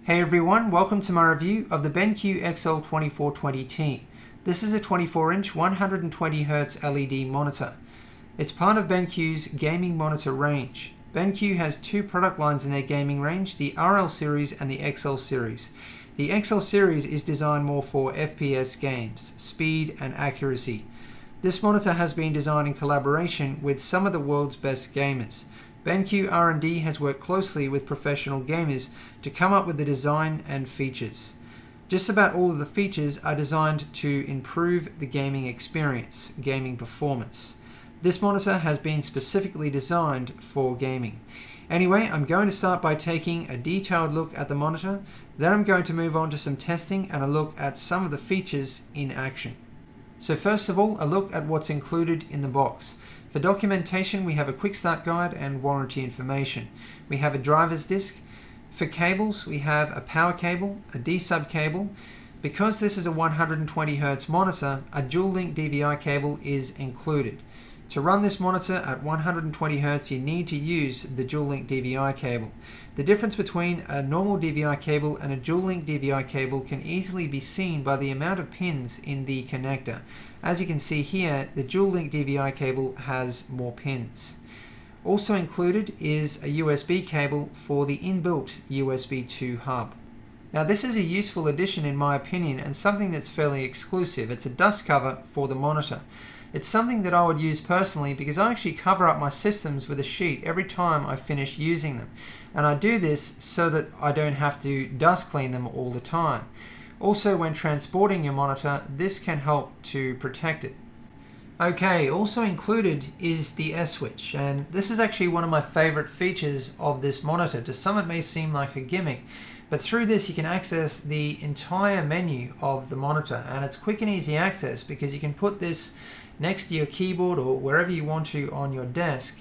Hey everyone, welcome to my review of the BenQ XL2420T. This is a 24-inch 120Hz LED monitor. It's part of BenQ's gaming monitor range. BenQ has two product lines in their gaming range, the RL series and the XL series. The XL series is designed more for FPS games, speed and accuracy. This monitor has been designed in collaboration with some of the world's best gamers. BenQ R&D has worked closely with professional gamers to come up with the design and features. Just about all of the features are designed to improve the gaming experience, gaming performance. This monitor has been specifically designed for gaming. Anyway, I'm going to start by taking a detailed look at the monitor, then I'm going to move on to some testing and a look at some of the features in action. So first of all, a look at what's included in the box. For documentation, we have a quick start guide and warranty information. We have a driver's disc. For cables, we have a power cable, a D-sub cable. Because this is a 120Hz monitor, a dual-link DVI cable is included. To run this monitor at 120Hz, you need to use the dual-link DVI cable. The difference between a normal DVI cable and a dual-link DVI cable can easily be seen by the amount of pins in the connector. As you can see here, the dual-link DVI cable has more pins. Also included is a USB cable for the inbuilt USB 2 hub. Now this is a useful addition in my opinion and something that's fairly exclusive. It's a dust cover for the monitor. It's something that I would use personally because I actually cover up my systems with a sheet every time I finish using them. And I do this so that I don't have to dust clean them all the time. Also, when transporting your monitor, this can help to protect it. Okay, also included is the S-switch, and this is actually one of my favorite features of this monitor. To some it may seem like a gimmick, but through this you can access the entire menu of the monitor, and it's quick and easy access because you can put this next to your keyboard or wherever you want to on your desk,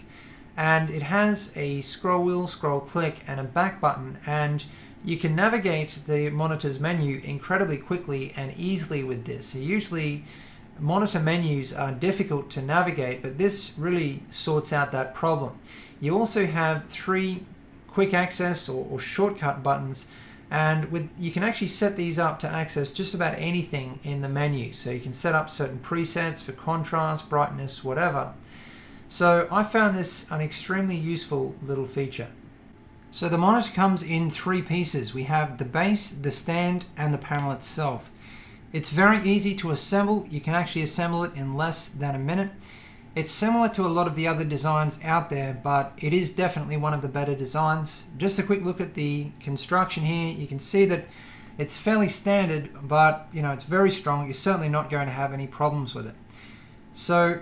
and it has a scroll wheel, scroll click, and a back button, and you can navigate the monitor's menu incredibly quickly and easily with this. So usually monitor menus are difficult to navigate, but this really sorts out that problem. You also have three quick access or shortcut buttons, and you can actually set these up to access just about anything in the menu. So you can set up certain presets for contrast, brightness, whatever. So I found this an extremely useful little feature. So the monitor comes in three pieces. We have the base, the stand, and the panel itself. It's very easy to assemble. You can actually assemble it in less than a minute. It's similar to a lot of the other designs out there, but it is definitely one of the better designs. Just a quick look at the construction here. You can see that it's fairly standard, but it's very strong. You're certainly not going to have any problems with it. So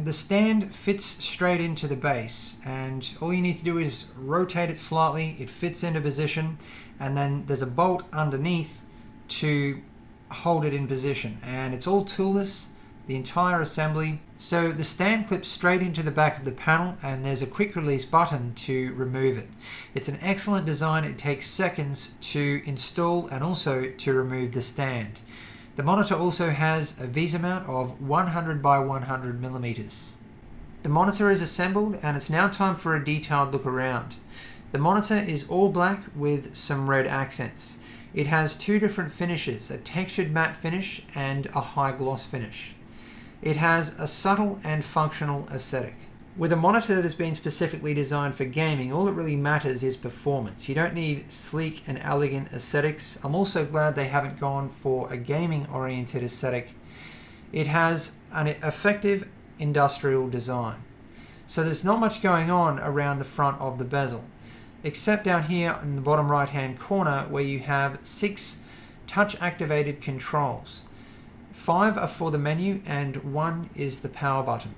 the stand fits straight into the base, and all you need to do is rotate it slightly. It fits into position, and then there's a bolt underneath to hold it in position, and it's all toolless, the entire assembly. So the stand clips straight into the back of the panel, and there's a quick release button to remove it. It's an excellent design. It takes seconds to install and also to remove the stand. The monitor also has a VESA mount of 100 by 100 millimeters. The monitor is assembled, and it's now time for a detailed look around. The monitor is all black with some red accents. It has two different finishes, a textured matte finish and a high gloss finish. It has a subtle and functional aesthetic. With a monitor that has been specifically designed for gaming, all that really matters is performance. You don't need sleek and elegant aesthetics. I'm also glad they haven't gone for a gaming-oriented aesthetic. It has an effective industrial design. So there's not much going on around the front of the bezel, except down here in the bottom right-hand corner where you have 6 touch-activated controls. 5 are for the menu and 1 is the power button.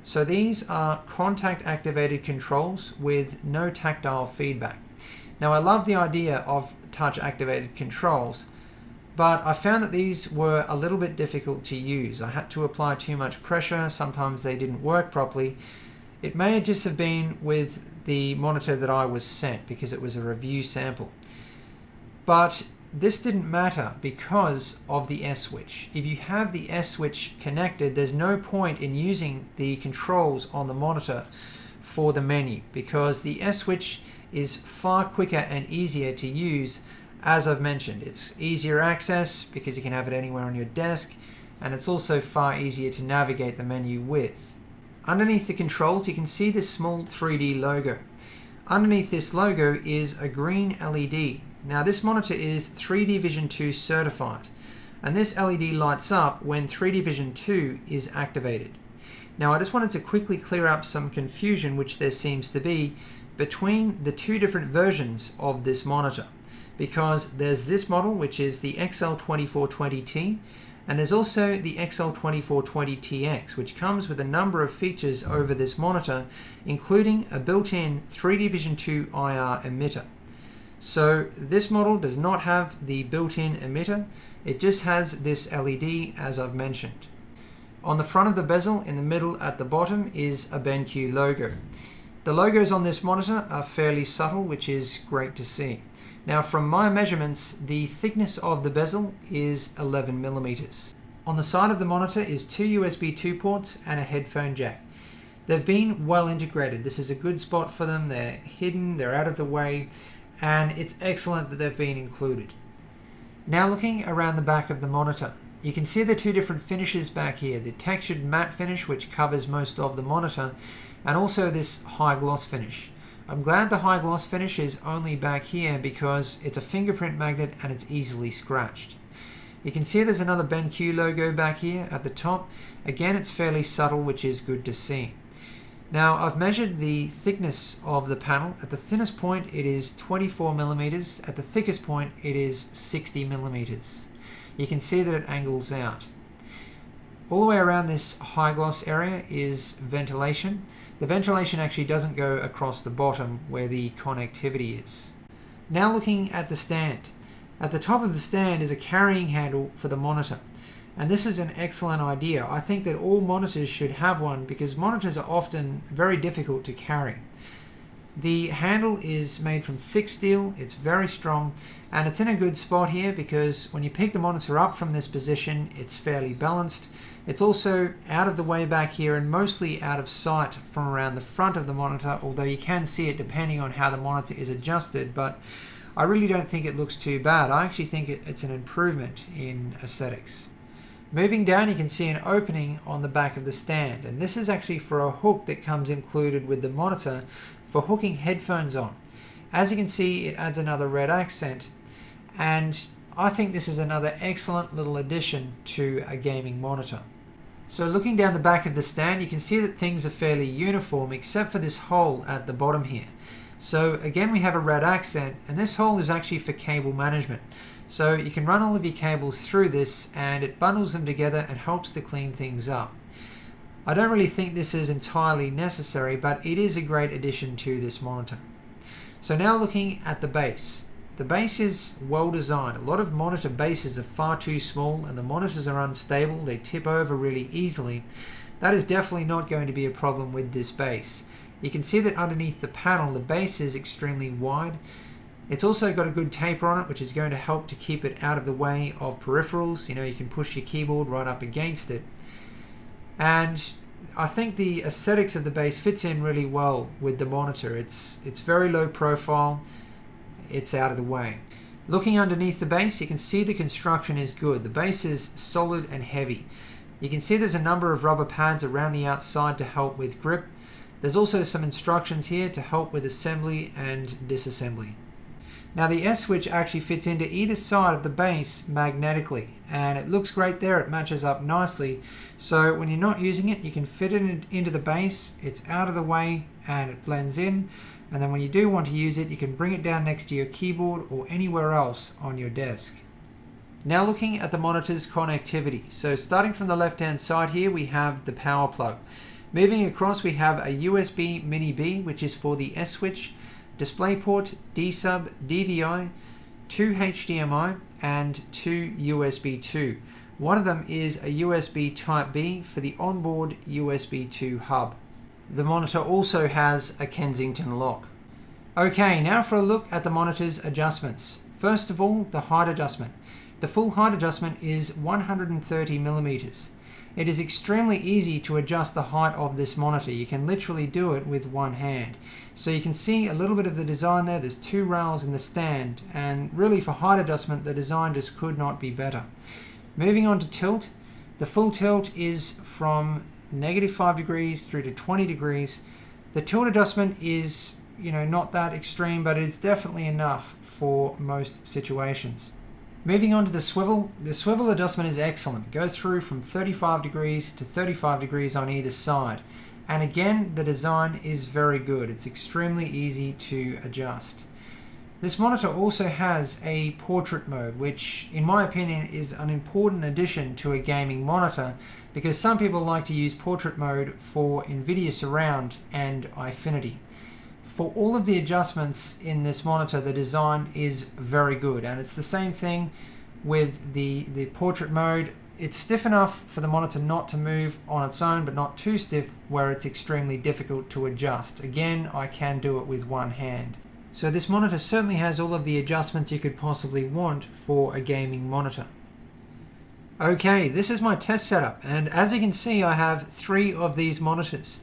So these are contact activated controls with no tactile feedback. Now I love the idea of touch activated controls, but I found that these were a little bit difficult to use. I had to apply too much pressure. Sometimes they didn't work properly. It may just have been with the monitor that I was sent because it was a review sample. But this didn't matter because of the S-switch. If you have the S-switch connected, there's no point in using the controls on the monitor for the menu because the S-switch is far quicker and easier to use As I've mentioned, it's easier access because you can have it anywhere on your desk, and it's also far easier to navigate the menu with. Underneath the controls, you can see this small 3D logo. Underneath this logo is a green LED. Now this monitor is 3D Vision 2 certified, and this LED lights up when 3D Vision 2 is activated. Now I just wanted to quickly clear up some confusion which there seems to be between the two different versions of this monitor, because there's this model which is the XL2420T, and there's also the XL2420TX, which comes with a number of features over this monitor, including a built-in 3D Vision 2 IR emitter. So this model does not have the built-in emitter, it just has this LED as I've mentioned. On the front of the bezel, in the middle at the bottom, is a BenQ logo. The logos on this monitor are fairly subtle, which is great to see. Now from my measurements, the thickness of the bezel is 11 millimeters. On the side of the monitor is two USB 2 ports and a headphone jack. They've been well integrated. This is a good spot for them. They're hidden, they're out of the way, and it's excellent that they've been included. Now looking around the back of the monitor, you can see the two different finishes back here, the textured matte finish which covers most of the monitor, and also this high gloss finish. I'm glad the high gloss finish is only back here because it's a fingerprint magnet and it's easily scratched. You can see there's another BenQ logo back here at the top. Again, it's fairly subtle, which is good to see. Now I've measured the thickness of the panel. At the thinnest point it is 24 millimeters, at the thickest point it is 60 millimeters. You can see that it angles out. All the way around this high gloss area is ventilation. The ventilation actually doesn't go across the bottom where the connectivity is. Now looking at the stand. At the top of the stand is a carrying handle for the monitor. And this is an excellent idea. I think that all monitors should have one because monitors are often very difficult to carry. The handle is made from thick steel, it's very strong, and it's in a good spot here because when you pick the monitor up from this position, it's fairly balanced. It's also out of the way back here and mostly out of sight from around the front of the monitor, although you can see it depending on how the monitor is adjusted, but I really don't think it looks too bad. I actually think it's an improvement in aesthetics. Moving down, you can see an opening on the back of the stand, and this is actually for a hook that comes included with the monitor for hooking headphones on. As you can see, it adds another red accent, and I think this is another excellent little addition to a gaming monitor. So looking down the back of the stand, you can see that things are fairly uniform except for this hole at the bottom here. So again, we have a red accent, and this hole is actually for cable management. So you can run all of your cables through this and it bundles them together and helps to clean things up. I don't really think this is entirely necessary, but it is a great addition to this monitor. So now looking at the base. The base is well designed. A lot of monitor bases are far too small and the monitors are unstable. They tip over really easily. That is definitely not going to be a problem with this base. You can see that underneath the panel, the base is extremely wide. It's also got a good taper on it, which is going to help to keep it out of the way of peripherals. You know, you can push your keyboard right up against it. And I think the aesthetics of the base fits in really well with the monitor. It's very low profile. It's out of the way. Looking underneath the base, you can see the construction is good. The base is solid and heavy. You can see there's a number of rubber pads around the outside to help with grip. There's also some instructions here to help with assembly and disassembly. Now the S switch actually fits into either side of the base magnetically, and it looks great there. It matches up nicely. So when you're not using it, you can fit it into the base. It's out of the way and it blends in. And then when you do want to use it, you can bring it down next to your keyboard or anywhere else on your desk. Now looking at the monitor's connectivity. So starting from the left-hand side here, we have the power plug. Moving across, we have a USB Mini B, which is for the S switch, DisplayPort, D-Sub, DVI, 2 HDMI, and 2 USB 2. One of them is a USB Type B for the onboard USB 2 hub. The monitor also has a Kensington lock. Okay, now for a look at the monitor's adjustments. First of all, the height adjustment. The full height adjustment is 130 millimeters. It is extremely easy to adjust the height of this monitor. You can literally do it with one hand. So you can see a little bit of the design there. There's two rails in the stand, and really for height adjustment the design just could not be better. Moving on to tilt. The full tilt is from -5 degrees through to 20 degrees. The tilt adjustment is, not that extreme, but it's definitely enough for most situations. Moving on to the swivel adjustment is excellent. It goes through from 35 degrees to 35 degrees on either side. And again, the design is very good. It's extremely easy to adjust. This monitor also has a portrait mode, which in my opinion is an important addition to a gaming monitor, because some people like to use portrait mode for NVIDIA Surround and Eyefinity. For all of the adjustments in this monitor, the design is very good, and it's the same thing with the portrait mode. It's stiff enough for the monitor not to move on its own, but not too stiff where it's extremely difficult to adjust. Again, I can do it with one hand. So this monitor certainly has all of the adjustments you could possibly want for a gaming monitor. Okay, this is my test setup, and as you can see, I have 3 of these monitors.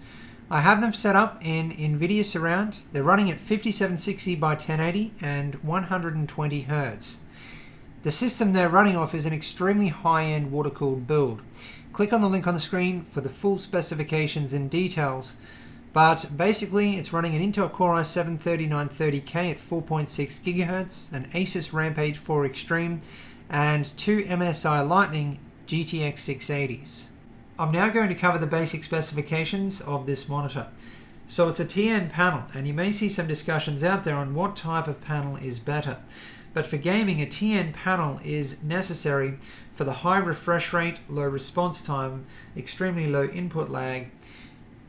I have them set up in NVIDIA Surround. They're running at 5760 by 1080 and 120 Hz. The system they're running off is an extremely high-end water-cooled build. Click on the link on the screen for the full specifications and details. But basically, it's running an Intel Core i7-3930K at 4.6 GHz, an Asus Rampage 4 Extreme, and 2 MSI Lightning GTX 680s. I'm now going to cover the basic specifications of this monitor. So it's a TN panel, and you may see some discussions out there on what type of panel is better. But for gaming, a TN panel is necessary for the high refresh rate, low response time, extremely low input lag.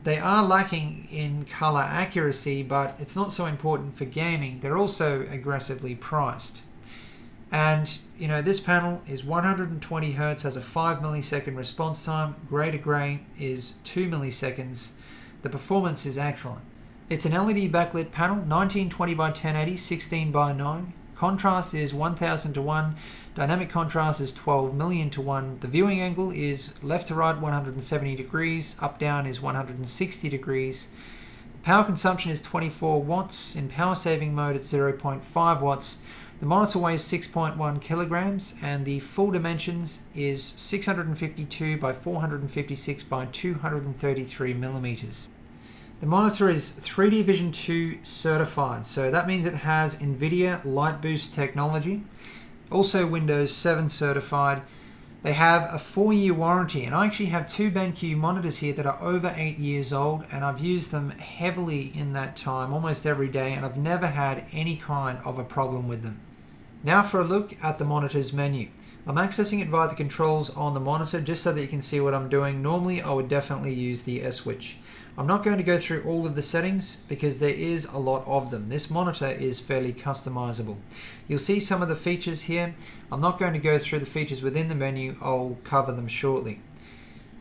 They are lacking in color accuracy, but it's not so important for gaming. They're also aggressively priced. And this panel is 120 Hz, has a 5 millisecond response time. Gray to gray is 2 milliseconds. The performance is excellent. It's an LED backlit panel, 1920 by 1080, 16 by 9. Contrast is 1000 to 1. Dynamic contrast is 12 million to 1. The viewing angle is left to right 170 degrees. Up down is 160 degrees. The power consumption is 24 watts. In power saving mode it's 0.5 watts. The monitor weighs 6.1 kilograms, and the full dimensions is 652 by 456 by 233 millimeters. The monitor is 3D Vision 2 certified, so that means it has NVIDIA Light Boost technology, also Windows 7 certified. They have a 4-year warranty, and I actually have 2 BenQ monitors here that are over 8 years old, and I've used them heavily in that time, almost every day, and I've never had any kind of a problem with them. Now for a look at the monitor's menu. I'm accessing it via the controls on the monitor just so that you can see what I'm doing. Normally I would definitely use the S switch. I'm not going to go through all of the settings because there is a lot of them. This monitor is fairly customizable. You'll see some of the features here. I'm not going to go through the features within the menu. I'll cover them shortly.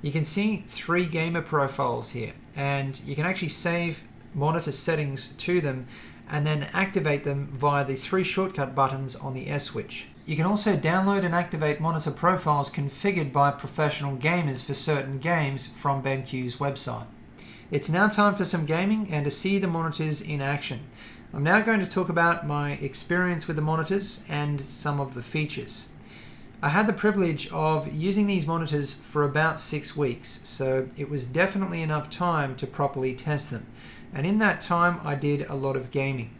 You can see 3 gamer profiles here, and you can actually save monitor settings to them and then activate them via the 3 shortcut buttons on the S switch. You can also download and activate monitor profiles configured by professional gamers for certain games from BenQ's website. It's now time for some gaming and to see the monitors in action. I'm now going to talk about my experience with the monitors and some of the features. I had the privilege of using these monitors for about 6 weeks, so it was definitely enough time to properly test them. And in that time I did a lot of gaming.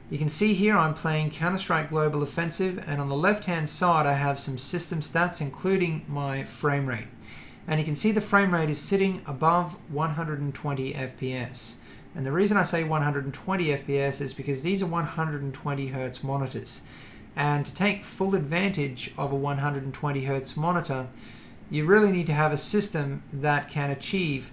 You can see here I'm playing Counter-Strike Global Offensive, and on the left hand side I have some system stats including my frame rate. And you can see the frame rate is sitting above 120 FPS. And the reason I say 120 FPS is because these are 120 Hz monitors. And to take full advantage of a 120 Hz monitor, you really need to have a system that can achieve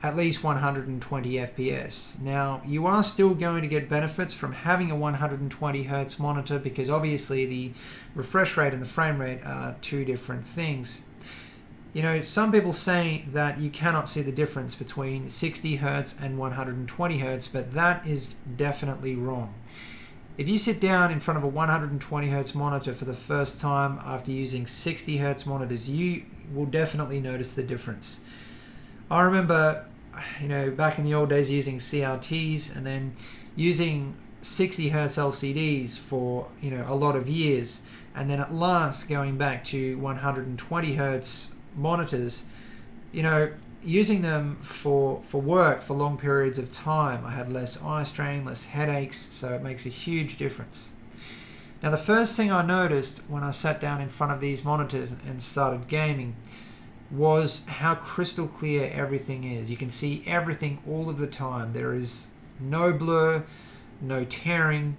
at least 120 FPS. Now, you are still going to get benefits from having a 120 Hz monitor because obviously the refresh rate and the frame rate are 2 different things. Some people say that you cannot see the difference between 60 Hz and 120 Hz, but that is definitely wrong. If you sit down in front of a 120Hz monitor for the first time after using 60Hz monitors, you will definitely notice the difference. I remember, back in the old days using CRTs and then using 60Hz LCDs for, a lot of years, and then at last going back to 120Hz monitors, using them for work for long periods of time. I had less eye strain, less headaches, so it makes a huge difference. Now, the first thing I noticed when I sat down in front of these monitors and started gaming was how crystal clear everything is. You can see everything all of the time. There is no blur, no tearing.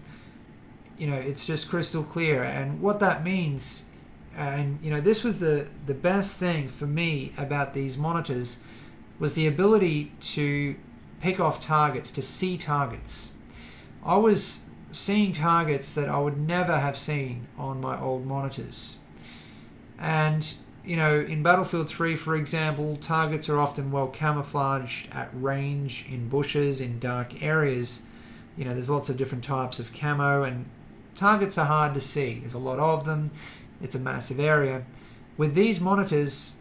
It's just crystal clear. And what that means, and this was the best thing for me about these monitors, was the ability to pick off targets, to see targets. I was seeing targets that I would never have seen on my old monitors. And in Battlefield 3, for example, targets are often well camouflaged at range, in bushes, in dark areas. There's lots of different types of camo, and targets are hard to see. There's a lot of them. It's a massive area. With these monitors,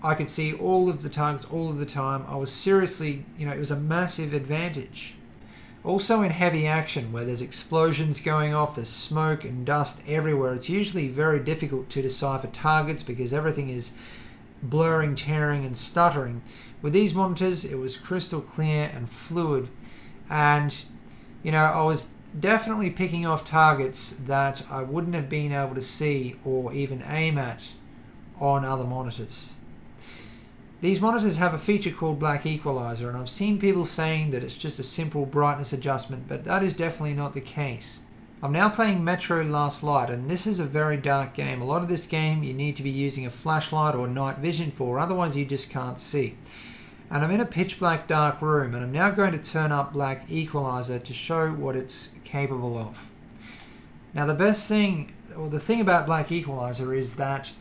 I could see all of the targets all of the time. I was seriously, it was a massive advantage. Also in heavy action, where there's explosions going off, there's smoke and dust everywhere, it's usually very difficult to decipher targets because everything is blurring, tearing, and stuttering. With these monitors, it was crystal clear and fluid, and I was definitely picking off targets that I wouldn't have been able to see or even aim at on other monitors. These monitors have a feature called Black Equalizer, and I've seen people saying that it's just a simple brightness adjustment, but that is definitely not the case. I'm now playing Metro Last Light, and this is a very dark game. A lot of this game you need to be using a flashlight or night vision for, otherwise you just can't see. And I'm in a pitch black dark room, and I'm now going to turn up Black Equalizer to show what it's capable of. Now the thing about Black Equalizer is that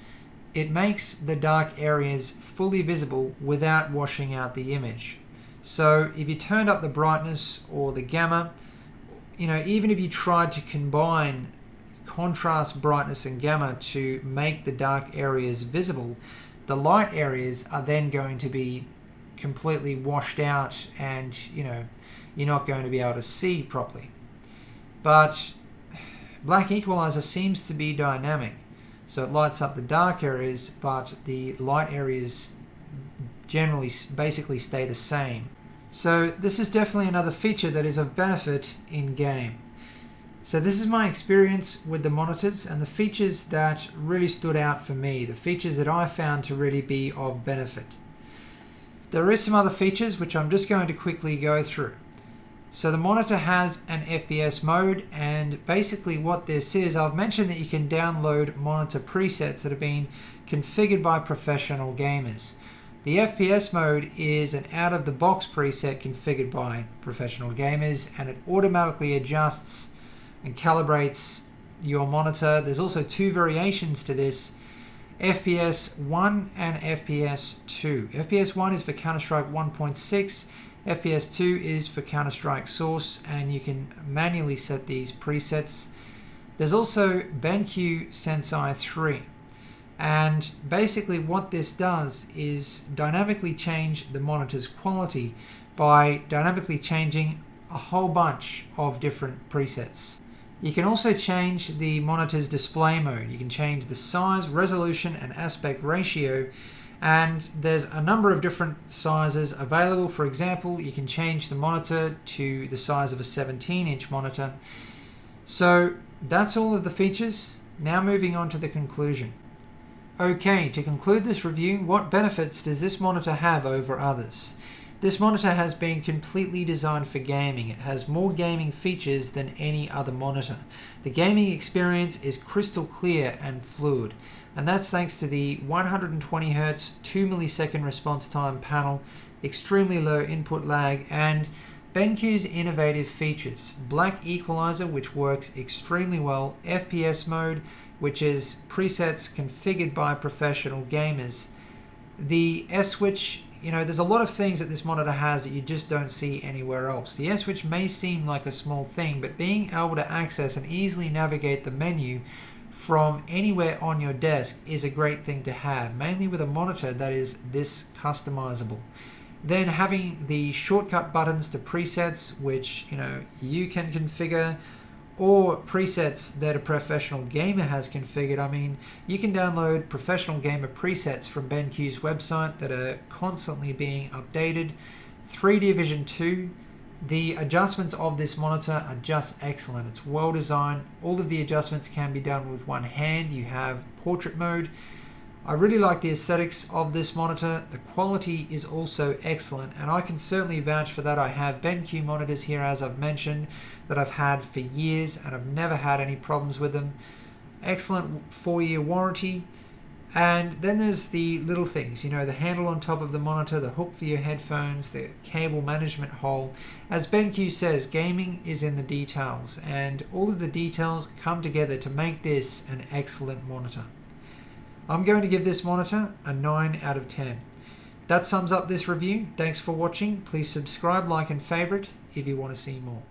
it makes the dark areas fully visible without washing out the image. So if you turned up the brightness or the gamma, even if you tried to combine contrast, brightness, and gamma to make the dark areas visible, the light areas are then going to be completely washed out, and you're not going to be able to see properly. But Black Equalizer seems to be dynamic. So it lights up the dark areas, but the light areas generally basically stay the same. So this is definitely another feature that is of benefit in game. So this is my experience with the monitors and the features that really stood out for me, the features that I found to really be of benefit. There is some other features which I'm just going to quickly go through. So the monitor has an Fps mode, and basically what this is, I've mentioned that you can download monitor presets that have been configured by professional gamers. The Fps mode is an out-of-the-box preset configured by professional gamers, and it automatically adjusts and calibrates your monitor. There's also two variations to this, FPS 1 and FPS 2. FPS 1 is for Counter-Strike 1.6, FPS 2 is for Counter-Strike Source, and you can manually set these presets. There's also BenQ Sensei 3, and basically what this does is dynamically change the monitor's quality by dynamically changing a whole bunch of different presets. You can also change the monitor's display mode. You can change the size, resolution, and aspect ratio, and there's a number of different sizes available. For example, you can change the monitor to the size of a 17-inch monitor. So that's all of the features. Now moving on to the conclusion. Okay, to conclude this review, what benefits does this monitor have over others? This monitor has been completely designed for gaming. It has more gaming features than any other monitor. The gaming experience is crystal clear and fluid, and that's thanks to the 120Hz 2 millisecond response time panel, extremely low input lag, and BenQ's innovative features. Black Equalizer, which works extremely well, FPS Mode, which is presets configured by professional gamers. The S-Switch, you know, there's a lot of things that this monitor has that you just don't see anywhere else. The S-Switch may seem like a small thing, but being able to access and easily navigate the menu from anywhere on your desk is a great thing to have, mainly with a monitor that is this customizable. Then having the shortcut buttons to presets, which, you know, you can configure, or presets that a professional gamer has configured. I mean, you can download professional gamer presets from BenQ's website that are constantly being updated. 3D Vision 2. The adjustments of this monitor are just excellent. It's well designed. All of the adjustments can be done with one hand. You have portrait mode. I really like the aesthetics of this monitor. The quality is also excellent, and I can certainly vouch for that. I have BenQ monitors here, as I've mentioned, that I've had for years, and I've never had any problems with them. Excellent 4-year warranty. And then there's the little things, you know, the handle on top of the monitor, the hook for your headphones, the cable management hole. As BenQ says, gaming is in the details, and all of the details come together to make this an excellent monitor. I'm going to give this monitor a 9 out of 10. That sums up this review. Thanks for watching. Please subscribe, like, and favorite if you want to see more.